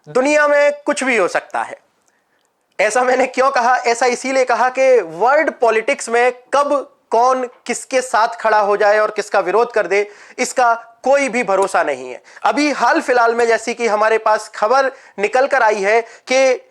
दुनिया में कुछ भी हो सकता है। ऐसा मैंने क्यों कहा? ऐसा इसीलिए कहा कि वर्ल्ड पॉलिटिक्स में कब कौन किसके साथ खड़ा हो जाए और किसका विरोध कर दे, इसका कोई भी भरोसा नहीं है। अभी हाल फिलहाल में जैसी कि हमारे पास खबर निकल कर आई है कि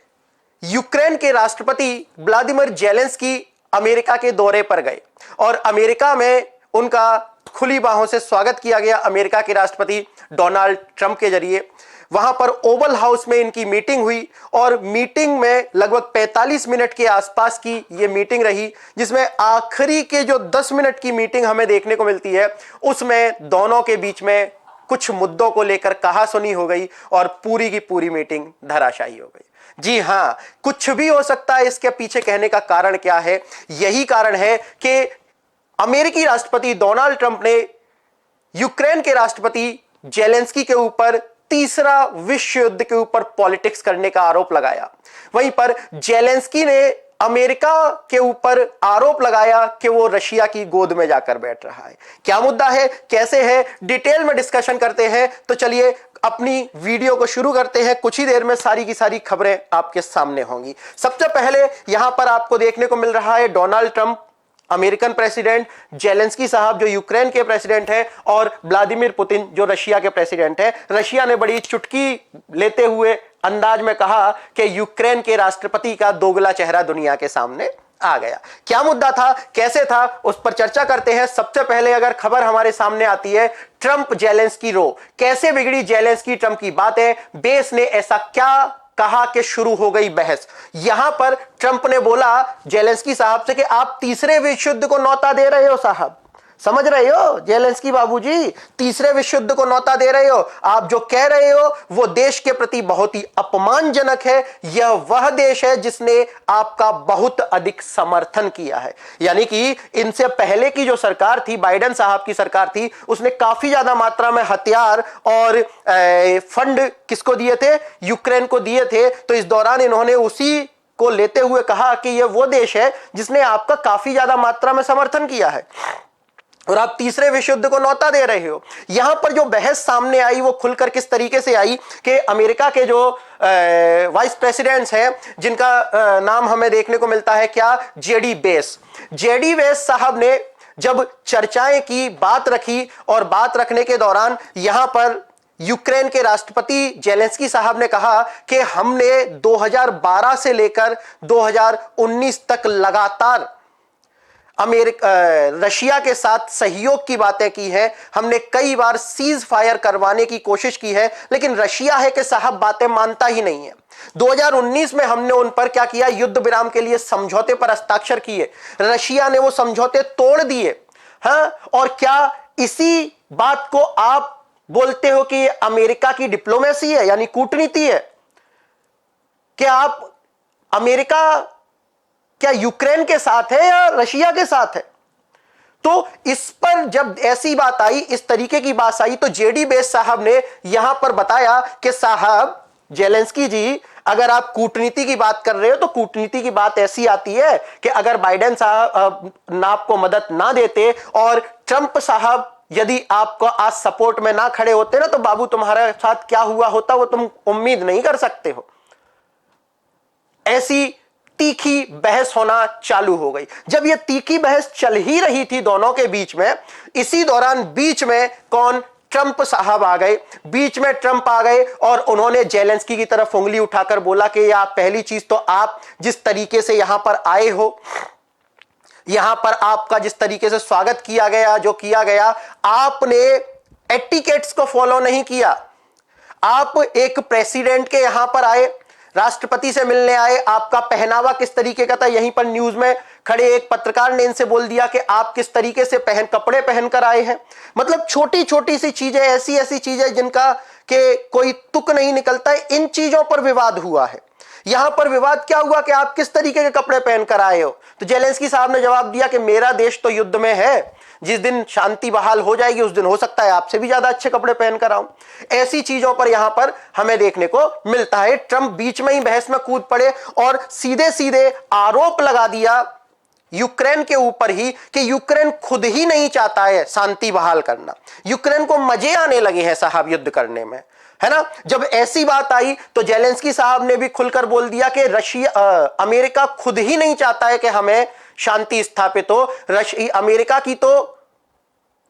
यूक्रेन के राष्ट्रपति व्लादिमीर जेलेंस्की अमेरिका के दौरे पर गए और अमेरिका में उनका खुली बाहों से स्वागत किया गया अमेरिका के राष्ट्रपति डोनाल्ड ट्रंप के जरिए। वहां पर ओवल हाउस में इनकी मीटिंग हुई और मीटिंग में लगभग 45 मिनट के आसपास की यह मीटिंग रही, जिसमें आखिरी के जो 10 मिनट की मीटिंग हमें देखने को मिलती है उसमें दोनों के बीच में कुछ मुद्दों को लेकर कहासुनी हो गई और पूरी की पूरी मीटिंग धराशायी हो गई। जी हां, कुछ भी हो सकता है। इसके पीछे कहने का कारण क्या है? यही कारण है कि अमेरिकी राष्ट्रपति डोनाल्ड ट्रंप ने यूक्रेन के राष्ट्रपति जेलेंस्की के ऊपर तीसरा विश्व युद्ध के ऊपर पॉलिटिक्स करने का आरोप लगाया। वहीं पर जेलेंस्की ने अमेरिका के ऊपर आरोप लगाया कि वो रशिया की गोद में जाकर बैठ रहा है। क्या मुद्दा है, कैसे है, डिटेल में डिस्कशन करते हैं। तो चलिए अपनी वीडियो को शुरू करते हैं। कुछ ही देर में सारी की सारी खबरें आपके सामने होंगी। सबसे पहले यहां पर आपको देखने को मिल रहा है Donald Trump American president, Zelensky साहब जो यूक्रेन के प्रेसिडेंट हैं और व्लादिमीर पुतिन जो रशिया के प्रेसिडेंट हैं। रशिया ने बड़ी चुटकी लेते हुए अंदाज में कहा कि यूक्रेन के राष्ट्रपति का दोगला चेहरा दुनिया के सामने आ गया। क्या मुद्दा था, कैसे था, उस पर चर्चा करते हैं। सबसे पहले अगर खबर हमारे सामने आती है ट्रंप जेलेंस्की रो, कैसे बिगड़ी जेलेंस्की ट्रंप की बातें, बेस ने ऐसा क्या कहा कि शुरू हो गई बहस। यहां पर ट्रंप ने बोला जेलेंस्की साहब से कि आप तीसरे विश्व युद्ध को न्योता दे रहे हो साहब, समझ रहे हो जेलेंस्की बाबूजी, तीसरे विश्व युद्ध को न्योता दे रहे हो। आप जो कह रहे हो वो देश के प्रति बहुत ही अपमानजनक है। यह वह देश है जिसने आपका बहुत अधिक समर्थन किया है। यानी कि इनसे पहले की जो सरकार थी, बाइडेन साहब की सरकार थी, उसने काफी ज्यादा मात्रा में हथियार और फंड किसको दिए थे? यूक्रेन को दिए थे। तो इस दौरान इन्होंने उसी को लेते हुए कहा कि यह वो देश है जिसने आपका काफी ज्यादा मात्रा में समर्थन किया है और आप तीसरे विश्व युद्ध को न्योता दे रहे हो। यहां पर जो बहस सामने आई वो खुलकर किस तरीके से आई कि अमेरिका के जो वाइस प्रेसिडेंट्स हैं, जिनका नाम हमें देखने को मिलता है क्या, जेडी वेस साहब ने जब चर्चाएं की, बात रखी और बात रखने के दौरान यहां पर यूक्रेन के राष्ट्रपति जेलेंस्की साहब ने कहा कि हमने 2012 से लेकर 2019 तक लगातार रशिया के साथ सहयोग की बातें की है। हमने कई बार सीज फायर करवाने की कोशिश की है, लेकिन रशिया है कि साहब बातें मानता ही नहीं है। 2019 में हमने उन पर क्या किया, युद्ध विराम के लिए समझौते पर हस्ताक्षर किए, रशिया ने वो समझौते तोड़ दिए। हाँ, और क्या इसी बात को आप बोलते हो कि अमेरिका की डिप्लोमेसी है, यानी कूटनीति है? कि आप अमेरिका क्या यूक्रेन के साथ है या रशिया के साथ है? तो इस पर जब ऐसी बात आई, इस तरीके की बात आई, तो जेडी वेस साहब ने यहां पर बताया कि साहब जेलेंस्की जी, अगर आप कूटनीति की बात कर रहे हो तो कूटनीति की बात ऐसी आती है कि अगर बाइडेन साहब आपको मदद ना देते और ट्रंप साहब यदि आपको आज सपोर्ट में ना खड़े होते ना, तो बाबू तुम्हारे साथ क्या हुआ होता वो तुम उम्मीद नहीं कर सकते हो। ऐसी तीखी बहस होना चालू हो गई। जब यह तीखी बहस चल ही रही थी दोनों के बीच में, इसी दौरान बीच में कौन, ट्रंप साहब आ गए। बीच में ट्रंप आ गए और उन्होंने जेलेंस्की की तरफ उंगली उठाकर बोला कि यार पहली चीज तो आप जिस तरीके से यहां पर आए हो, यहां पर आपका जिस तरीके से स्वागत किया गया, जो किया गया, आपने एटिकेट्स को फॉलो नहीं किया। आप एक प्रेसिडेंट के यहां पर आए, राष्ट्रपति से मिलने आए, आपका पहनावा किस तरीके का था, यहीं पर न्यूज में खड़े एक पत्रकार ने इनसे बोल दिया कि आप किस तरीके से कपड़े पहनकर आए हैं। मतलब छोटी छोटी सी चीजें, ऐसी ऐसी चीजें जिनका के कोई तुक नहीं निकलता है, इन चीजों पर विवाद हुआ है। यहां पर विवाद क्या हुआ कि आप किस तरीके के कपड़े पहनकर आए हो। तो जेलेंस्की साहब ने जवाब दिया कि मेरा देश तो युद्ध में है, जिस दिन शांति बहाल हो जाएगी उस दिन हो सकता है आपसे भी ज्यादा अच्छे कपड़े पहनकर आऊं। ऐसी चीजों पर यहां पर हमें देखने को मिलता है। ट्रंप बीच में ही बहस में कूद पड़े और सीधे सीधे आरोप लगा दिया यूक्रेन के ऊपर ही कि यूक्रेन खुद ही नहीं चाहता है शांति बहाल करना। यूक्रेन को मजे आने लगे हैं साहब युद्ध करने में, है ना। जब ऐसी बात आई तो जेलेंस्की साहब ने भी खुलकर बोल दिया कि अमेरिका खुद ही नहीं चाहता है कि हमें शांति स्थापित हो। अमेरिका की तो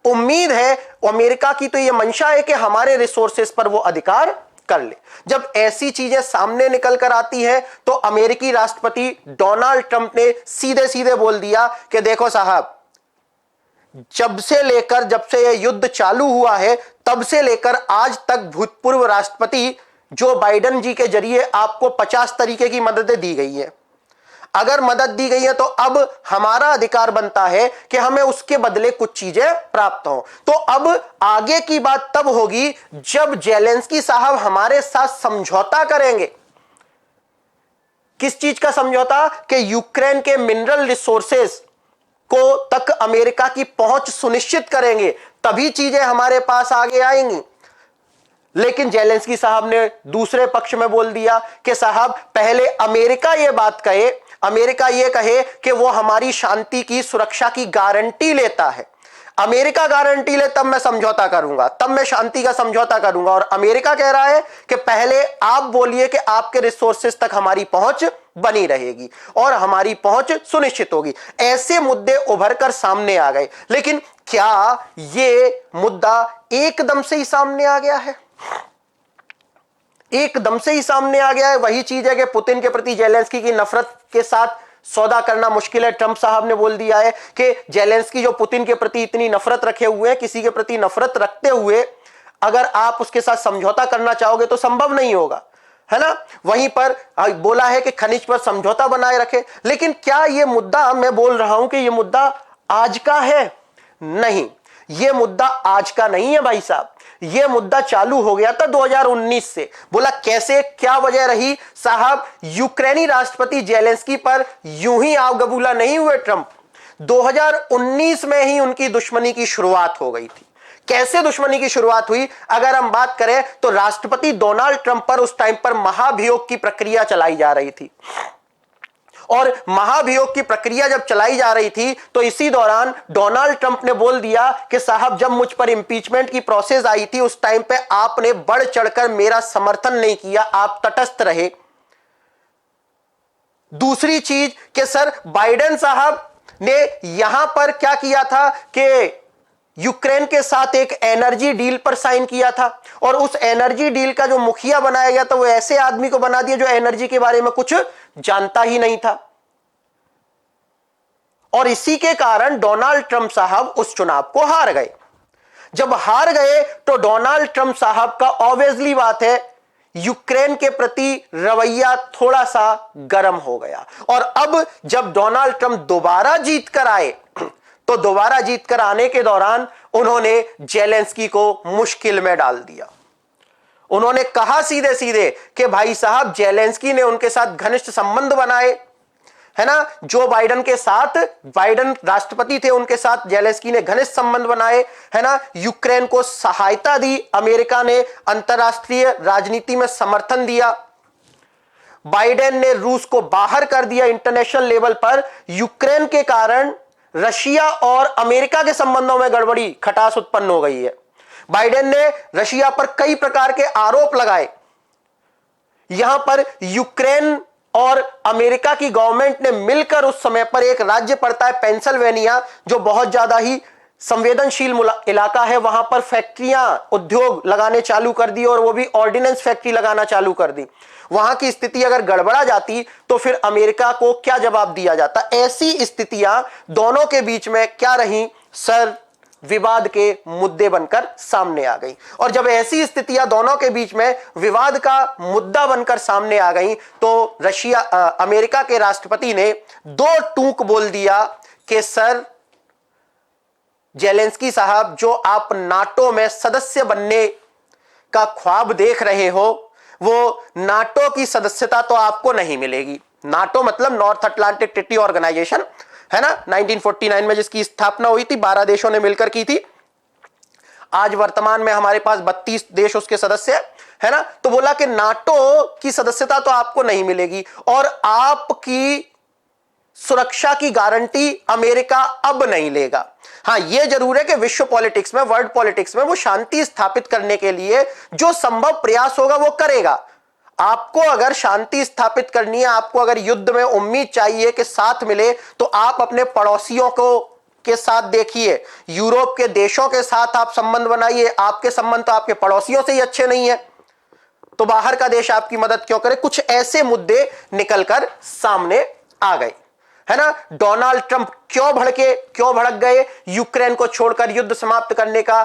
उम्मीद है, अमेरिका की तो यह मंशा है कि हमारे रिसोर्सेस पर वो अधिकार कर ले। जब ऐसी चीजें सामने निकल कर आती है तो अमेरिकी राष्ट्रपति डोनाल्ड ट्रंप ने सीधे सीधे बोल दिया कि देखो साहब, जब से यह युद्ध चालू हुआ है तब से लेकर आज तक भूतपूर्व राष्ट्रपति जो बाइडेन जी के जरिए आपको 50 तरीके की मददें दी गई है। अगर मदद दी गई है तो अब हमारा अधिकार बनता है कि हमें उसके बदले कुछ चीजें प्राप्त हो। तो अब आगे की बात तब होगी जब जेलेंस्की साहब हमारे साथ समझौता करेंगे। किस चीज का समझौता? कि यूक्रेन के मिनरल रिसोर्सेस को तक अमेरिका की पहुंच सुनिश्चित करेंगे, तभी चीजें हमारे पास आगे आएंगी। लेकिन जेलेंस्की साहब ने दूसरे पक्ष में बोल दिया कि साहब पहले अमेरिका यह बात कहे, अमेरिका यह कहे कि वो हमारी शांति की सुरक्षा की गारंटी लेता है। अमेरिका गारंटी ले तब मैं समझौता करूंगा, तब मैं शांति का समझौता करूंगा। और अमेरिका कह रहा है कि पहले आप बोलिए कि आपके रिसोर्सेस तक हमारी पहुंच बनी रहेगी और हमारी पहुंच सुनिश्चित होगी। ऐसे मुद्दे उभर कर सामने आ गए। लेकिन क्या यह मुद्दा एकदम से ही सामने आ गया है? एकदम से ही सामने आ गया है। वही चीज है कि पुतिन के प्रति जेलेंस्की की नफरत के साथ सौदा करना मुश्किल है। ट्रंप साहब ने बोल दिया है कि जेलेंस्की जो पुतिन के प्रति इतनी नफरत रखे हुए हैं, किसी के प्रति नफरत रखते हुए अगर आप उसके साथ समझौता करना चाहोगे तो संभव नहीं होगा, है ना। वहीं पर बोला है कि खनिज पर समझौता बनाए रखे। लेकिन क्या यह मुद्दा, मैं बोल रहा हूं कि यह मुद्दा आज का है? नहीं, यह मुद्दा आज का नहीं है भाई साहब। यह मुद्दा चालू हो गया था 2019 से। बोला कैसे, क्या वजह रही साहब? यूक्रेनी राष्ट्रपति जेलेंस्की पर यूं ही आव गबूला नहीं हुए ट्रंप। 2019 में ही उनकी दुश्मनी की शुरुआत हो गई थी। कैसे दुश्मनी की शुरुआत हुई अगर हम बात करें तो राष्ट्रपति डोनाल्ड ट्रंप पर उस टाइम पर महाभियोग की प्रक्रिया चलाई जा रही थी। और महाभियोग की प्रक्रिया जब चलाई जा रही थी तो इसी दौरान डोनाल्ड ट्रंप ने बोल दिया कि साहब जब मुझ पर इंपीचमेंट की प्रोसेस आई थी उस टाइम पे आपने बढ़ चढ़कर मेरा समर्थन नहीं किया, आप तटस्थ रहे। दूसरी चीज कि सर बाइडेन साहब ने यहां पर क्या किया था कि यूक्रेन के साथ एक एनर्जी डील पर साइन किया था और उस एनर्जी डील का जो मुखिया बनाया गया था वो ऐसे आदमी को बना दिया जो एनर्जी के बारे में कुछ जानता ही नहीं था। और इसी के कारण डोनाल्ड ट्रंप साहब उस चुनाव को हार गए। जब हार गए तो डोनाल्ड ट्रंप साहब का ऑब्वियसली बात है यूक्रेन के प्रति रवैया थोड़ा सा गर्म हो गया। और अब जब डोनाल्ड ट्रंप दोबारा जीत कर आए तो दोबारा जीत कर आने के दौरान उन्होंने जेलेंस्की को मुश्किल में डाल दिया। उन्होंने कहा सीधे सीधे कि भाई साहब जेलेंस्की ने उनके साथ घनिष्ठ संबंध बनाए, है ना। जो बाइडेन के साथ, बाइडेन राष्ट्रपति थे, उनके साथ जेलेंस्की ने घनिष्ठ संबंध बनाए, है ना। यूक्रेन को सहायता दी, अमेरिका ने अंतरराष्ट्रीय राजनीति में समर्थन दिया। बाइडेन ने रूस को बाहर कर दिया इंटरनेशनल लेवल पर। यूक्रेन के कारण रशिया और अमेरिका के संबंधों में गड़बड़ी, खटास उत्पन्न हो गई है। बाइडेन ने रशिया पर कई प्रकार के आरोप लगाए। यहां पर यूक्रेन और अमेरिका की गवर्नमेंट ने मिलकर उस समय पर एक राज्य पड़ता है पेंसिल्वेनिया, जो बहुत ज्यादा ही संवेदनशील इलाका है, वहां पर फैक्ट्रियां, उद्योग लगाने चालू कर दी और वो भी ऑर्डिनेंस फैक्ट्री लगाना चालू कर दी। वहां की स्थिति अगर गड़बड़ा जाती तो फिर अमेरिका को क्या जवाब दिया जाता? ऐसी स्थितियां दोनों के बीच में क्या रही सर? विवाद के मुद्दे बनकर सामने आ गई। और जब ऐसी स्थितियां दोनों के बीच में विवाद का मुद्दा बनकर सामने आ गई तो अमेरिका के राष्ट्रपति ने दो टूक बोल दिया कि सर जेलेंस्की साहब, जो आप नाटो में सदस्य बनने का ख्वाब देख रहे हो वो नाटो की सदस्यता तो आपको नहीं मिलेगी। नाटो मतलब नॉर्थ अटलांटिक ट्रीटी ऑर्गेनाइजेशन, है ना, 1949 में जिसकी स्थापना हुई थी, 12 देशों ने मिलकर की थी। आज वर्तमान में हमारे पास 32 देश उसके सदस्य है ना। तो बोला कि नाटो की सदस्यता तो आपको नहीं मिलेगी और आपकी सुरक्षा की गारंटी अमेरिका अब नहीं लेगा। हां, यह जरूर है कि विश्व पॉलिटिक्स में, वर्ल्ड पॉलिटिक्स में वो शांति स्थापित करने के लिए जो संभव प्रयास होगा वो करेगा। आपको अगर शांति स्थापित करनी है, आपको अगर युद्ध में उम्मीद चाहिए कि साथ मिले, तो आप अपने पड़ोसियों को के साथ देखिए, यूरोप के देशों के साथ आप संबंध बनाइए। आपके संबंध तो आपके पड़ोसियों से ही अच्छे नहीं है, तो बाहर का देश आपकी मदद क्यों करे। कुछ ऐसे मुद्दे निकलकर सामने आ गए, है ना। डोनाल्ड ट्रंप क्यों भड़क गए यूक्रेन को छोड़कर युद्ध समाप्त करने का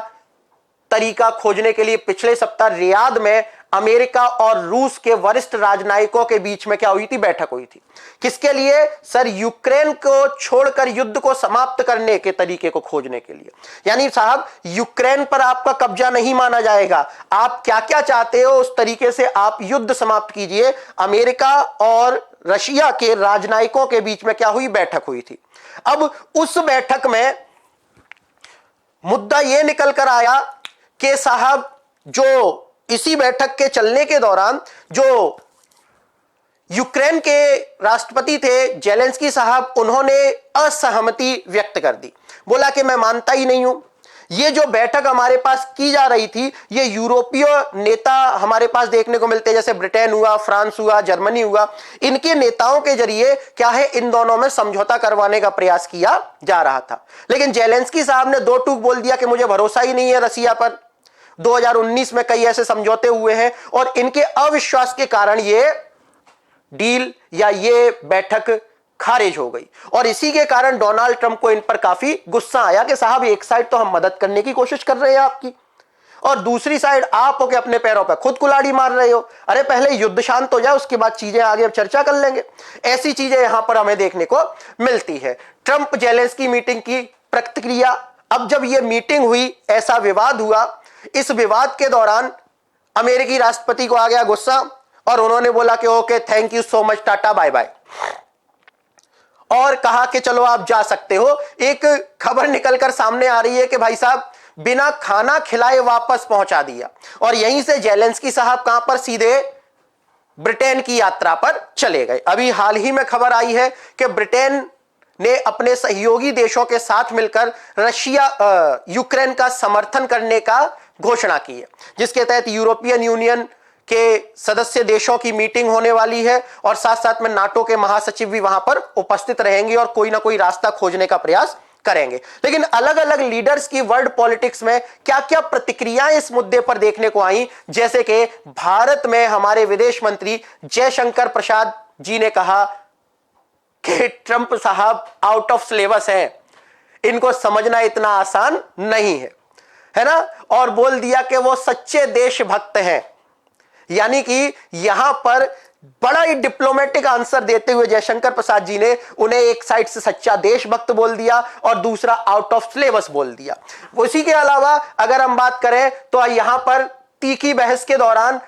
तरीका खोजने के लिए। पिछले सप्ताह रियाद में अमेरिका और रूस के वरिष्ठ राजनयिकों के बीच में क्या हुई थी, बैठक हुई थी। किसके लिए सर, यूक्रेन को छोड़कर युद्ध को समाप्त करने के तरीके को खोजने के लिए। यानी साहब, यूक्रेन पर आपका कब्जा नहीं माना जाएगा, आप क्या क्या चाहते हो उस तरीके से आप युद्ध समाप्त कीजिए। अमेरिका और रशिया के राजनयिकों के बीच में क्या हुई, बैठक हुई थी। अब उस बैठक में मुद्दा यह निकल कर आया कि साहब, जो इसी बैठक के चलने के दौरान जो यूक्रेन के राष्ट्रपति थे जेलेंस्की साहब, उन्होंने असहमति व्यक्त कर दी। बोला कि मैं मानता ही नहीं हूं। ये जो बैठक हमारे पास की जा रही थी, ये यूरोपीय नेता हमारे पास देखने को मिलते हैं, जैसे ब्रिटेन हुआ, फ्रांस हुआ, जर्मनी हुआ, इनके नेताओं के जरिए क्या है, इन दोनों में समझौता करवाने का प्रयास किया जा रहा था। लेकिन जेलेंस्की साहब ने दो टूक बोल दिया कि मुझे भरोसा ही नहीं है रसिया पर। 2019 में कई ऐसे समझौते हुए हैं और इनके अविश्वास के कारण ये डील या ये बैठक खारिज हो गई। और इसी के कारण डोनाल्ड ट्रंप को इन पर काफी गुस्सा आया कि साहब, एक साइड तो हम मदद करने की कोशिश कर रहे हैं आपकी, और दूसरी साइड आप होके अपने पैरों पर खुद कुल्हाड़ी मार रहे हो। अरे पहले युद्ध शांत हो जाए, उसके बाद चीजें आगे चर्चा कर लेंगे। ऐसी चीजें यहां पर हमें देखने को मिलती है। ट्रंप जेलेंस्की मीटिंग की प्रतिक्रिया। अब जब यह मीटिंग हुई, ऐसा विवाद हुआ, इस विवाद के दौरान अमेरिकी राष्ट्रपति को आ गया गुस्सा और उन्होंने बोला कि okay, thank you so much, tata bye bye, और कहा कि चलो आप जा सकते हो। एक खबर निकलकर सामने आ रही है कि भाई साहब, बिना खाना खिलाए वापस पहुंचा दिया। और यहीं से जेलेंस्की साहब कहां पर, सीधे ब्रिटेन की यात्रा पर चले गए। अभी हाल ही में खबर आई है कि ब्रिटेन ने अपने सहयोगी देशों के साथ मिलकर यूक्रेन का समर्थन करने का घोषणा की है, जिसके तहत यूरोपियन यूनियन के सदस्य देशों की मीटिंग होने वाली है और साथ साथ में नाटो के महासचिव भी वहां पर उपस्थित रहेंगे और कोई ना कोई रास्ता खोजने का प्रयास करेंगे। लेकिन अलग अलग लीडर्स की वर्ल्ड पॉलिटिक्स में क्या क्या प्रतिक्रियाएं इस मुद्दे पर देखने को आई, जैसे कि भारत में हमारे विदेश मंत्री जयशंकर प्रसाद जी ने कहा कि ट्रंप साहब आउट ऑफ सिलेबस हैं, इनको समझना इतना आसान नहीं है ना, और बोल दिया कि वो सच्चे देशभक्त हैं। यानी कि यहां पर बड़ा ही डिप्लोमेटिक आंसर देते हुए जयशंकर प्रसाद जी ने उन्हें एक साइड से सच्चा देशभक्त बोल दिया और दूसरा आउट ऑफ सिलेबस बोल दिया। उसी के अलावा अगर हम बात करें तो यहां पर तीखी बहस के दौरान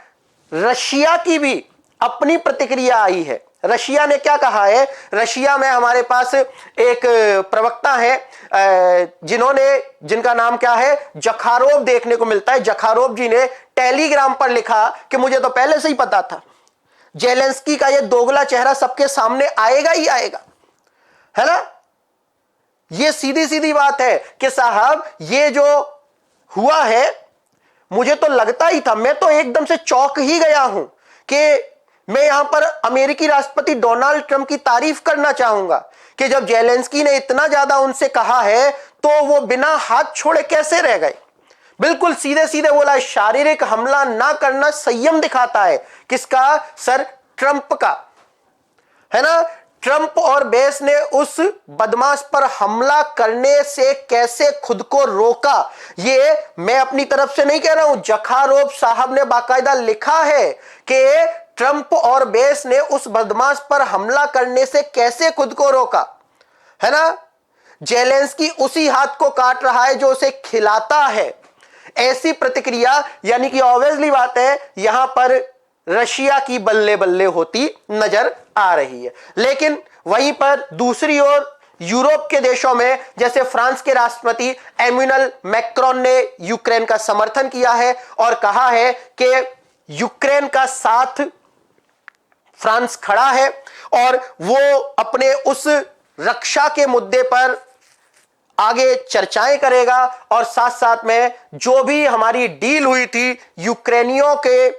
रशिया की भी अपनी प्रतिक्रिया आई है। रशिया ने क्या कहा है, रशिया में हमारे पास एक प्रवक्ता है जिनका नाम क्या है, जखारोव देखने को मिलता है। जखारोव जी ने टेलीग्राम पर लिखा कि मुझे तो पहले से ही पता था, जेलेंस्की का यह दोगला चेहरा सबके सामने आएगा ही आएगा, है ना। यह सीधी सीधी बात है कि साहब, ये जो हुआ है मुझे तो लगता ही था, मैं तो एकदम से चौंक ही गया हूं कि मैं यहां पर अमेरिकी राष्ट्रपति डोनाल्ड ट्रंप की तारीफ करना चाहूंगा कि जब जेलेंस्की ने इतना ज्यादा उनसे कहा है तो वो बिना हाथ छोड़े कैसे रह गए। बिल्कुल सीधे सीधे बोला, शारीरिक हमला ना करना संयम दिखाता है। किसका सर, ट्रंप का, है ना। ट्रंप और बेस ने उस बदमाश पर हमला करने से कैसे खुद को रोका, ये मैं अपनी तरफ से नहीं कह रहा हूं, जखारोव साहब ने बाकायदा लिखा है कि ट्रंप और बेस ने उस बदमाश पर हमला करने से कैसे खुद को रोका, है ना। जेलेंस्की उसी हाथ को काट रहा है जो उसे खिलाता है। ऐसी प्रतिक्रिया, यानी कि ऑब्वियसली बात है, यहां पर रशिया की बल्ले बल्ले होती नजर आ रही है। लेकिन वहीं पर दूसरी ओर यूरोप के देशों में, जैसे फ्रांस के राष्ट्रपति एम्यूनल मैक्रोन ने यूक्रेन का समर्थन किया है और कहा है कि यूक्रेन का साथ फ्रांस खड़ा है और वो अपने उस रक्षा के मुद्दे पर आगे चर्चाएं करेगा और साथ साथ में जो भी हमारी डील हुई थी यूक्रेनियों के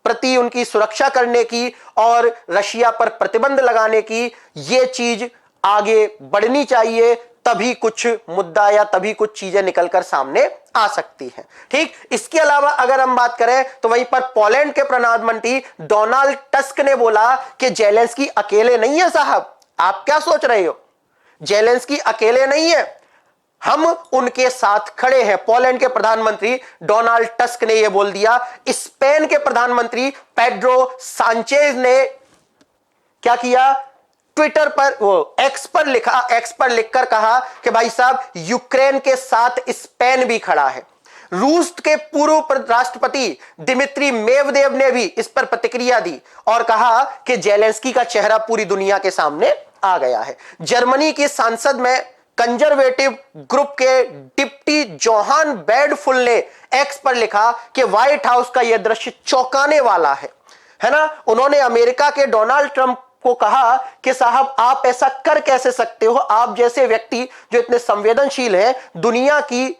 प्रति उनकी सुरक्षा करने की और रशिया पर प्रतिबंध लगाने की, यह चीज आगे बढ़नी चाहिए, तभी कुछ मुद्दा या तभी कुछ चीजें निकलकर सामने आ सकती हैं। ठीक, इसके अलावा अगर हम बात करें तो वहीं पर पोलैंड के प्रधानमंत्री डोनाल्ड टस्क ने बोला कि जेलेंस्की अकेले नहीं है साहब। आप क्या सोच रहे हो, जेलेंस्की अकेले नहीं है, हम उनके साथ खड़े हैं। पोलैंड के प्रधानमंत्री डोनाल्ड टस्क ने यह बोल दिया। स्पेन के प्रधानमंत्री पेड्रो सांचेज ने क्या किया, ट्विटर पर, वो एक्स पर लिखकर कहा कि भाई साहब यूक्रेन के साथ स्पेन भी खड़ा है। रूस के पूर्व राष्ट्रपति दिमित्री मेदवेदेव ने भी इस पर प्रतिक्रिया दी और कहा कि जेलेंस्की का चेहरा पूरी दुनिया के सामने आ गया है। जर्मनी की संसद में कंजर्वेटिव ग्रुप के डिप्टी जोहान बेडफुल ने एक्स पर लिखा कि व्हाइट हाउस का यह दृश्य चौंकाने वाला है ना। उन्होंने अमेरिका के डोनाल्ड ट्रंप को कहा कि साहब आप ऐसा कर कैसे सकते हो, आप जैसे व्यक्ति जो इतने संवेदनशील हैं, दुनिया की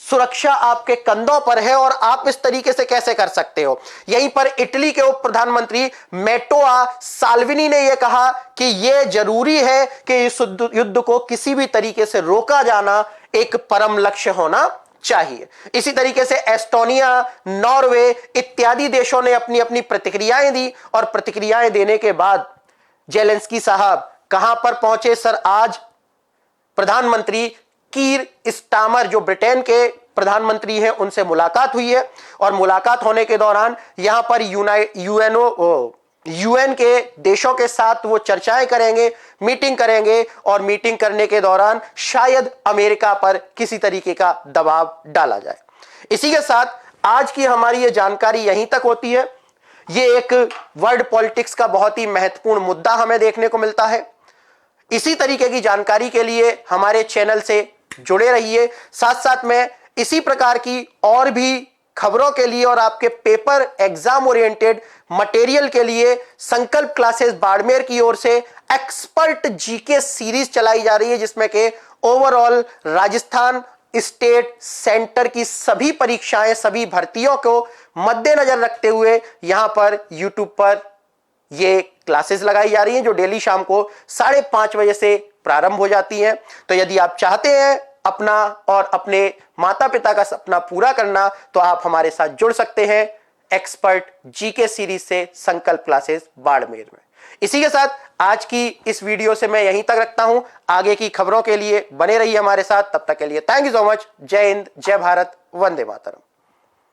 सुरक्षा आपके कंधों पर है और आप इस तरीके से कैसे कर सकते हो। यहीं पर इटली के उप प्रधानमंत्री मेट्टोआ साल्विनी ने यह कहा कि यह जरूरी है कि इस युद्ध को किसी भी तरीके से रोका जाना एक परम लक्ष्य होना चाहिए। इसी तरीके से एस्टोनिया, नॉर्वे इत्यादि देशों ने अपनी अपनी प्रतिक्रियाएं दी और प्रतिक्रियाएं देने के बाद जेलेंस्की साहब कहां पर पहुंचे सर, आज प्रधानमंत्री कीर स्टामर जो ब्रिटेन के प्रधानमंत्री हैं उनसे मुलाकात हुई है और मुलाकात होने के दौरान यहां पर यूएन के देशों के साथ वो चर्चाएं करेंगे, मीटिंग करेंगे और मीटिंग करने के दौरान शायद अमेरिका पर किसी तरीके का दबाव डाला जाए। इसी के साथ आज की हमारी ये जानकारी यहीं तक होती है। ये एक वर्ल्ड पॉलिटिक्स का बहुत ही महत्वपूर्ण मुद्दा हमें देखने को मिलता है। इसी तरीके की जानकारी के लिए हमारे चैनल से जुड़े रहिए। साथ साथ में इसी प्रकार की और भी खबरों के लिए और आपके पेपर एग्जाम ओरिएंटेड मटेरियल के लिए संकल्प क्लासेस बाड़मेर की ओर से एक्सपर्ट जीके सीरीज चलाई जा रही है, जिसमें के ओवरऑल राजस्थान स्टेट सेंटर की सभी परीक्षाएं, सभी भर्तियों को मद्देनजर रखते हुए यहां पर यूट्यूब पर ये क्लासेस लगाई जा रही हैं जो डेली शाम को 5:30 बजे से प्रारंभ हो जाती हैं। तो यदि आप चाहते हैं अपना और अपने माता पिता का सपना पूरा करना तो आप हमारे साथ जुड़ सकते हैं एक्सपर्ट जीके सीरीज से संकल्प क्लासेस बाड़मेर में। इसी के साथ आज की इस वीडियो से मैं यहीं तक रखता हूं। आगे की खबरों के लिए बने रहिए हमारे साथ। तब तक के लिए थैंक यू सो मच। जय हिंद, जय भारत, वंदे मातरम।